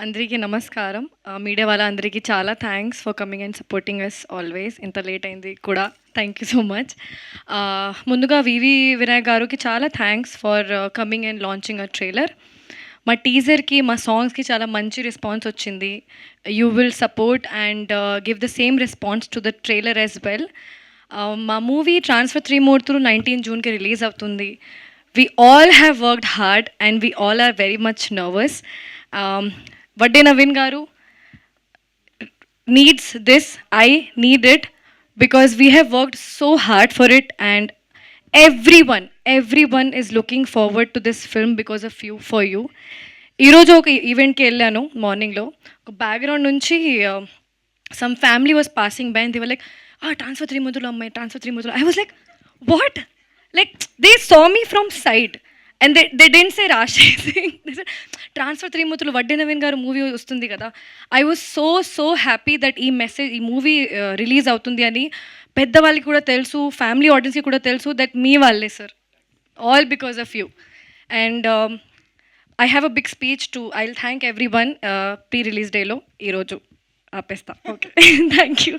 అందరికీ నమస్కారం. మీడియా వాళ్ళందరికీ చాలా thanks for coming and supporting us always. ఇంత లేట్ అయింది కూడా థ్యాంక్ యూ సో మచ్. ముందుగా వివి వినాయక్ గారికి చాలా thanks for coming and launching a trailer. మా టీజర్‌కి, మా సాంగ్స్‌కి చాలా మంచి రెస్పాన్స్ వచ్చింది. You will support and give the same response to the trailer as well. మా మూవీ ట్రాన్స్ఫర్ 3 మూర్తులు 19 జూన్‌కి రిలీజ్ అవుతుంది. We all have worked hard and we all are very much nervous. Vadde Naveen గారు needs this, I need it, because we have worked so hard for it, and everyone is looking forward to this film because of you, for you. ఈరోజు ఒక ఈవెంట్కి వెళ్ళాను మార్నింగ్లో. ఒక background నుంచి some family was passing by and they were like, transfer 3 ముద్దులు అమ్మాయి, transfer 3 ముద్దులు. I was like, what? Like they saw me from side and they didn't say రాశి సింగ్. ట్రాన్స్ఫర్ 3 మూర్తులు వడ్డే నవీన్ గారు మూవీ వస్తుంది కదా. I was so happy that ఈ movie release అవుతుంది అని పెద్దవాళ్ళకి కూడా తెలుసు, ఫ్యామిలీ ఆడియన్స్కి కూడా తెలుసు దట్ మీ వాళ్ళే sir, all because of you. And I have a big speech too, I will thank everyone pre release డేలో. ఈరోజు ఆపేస్తా. Okay thank you.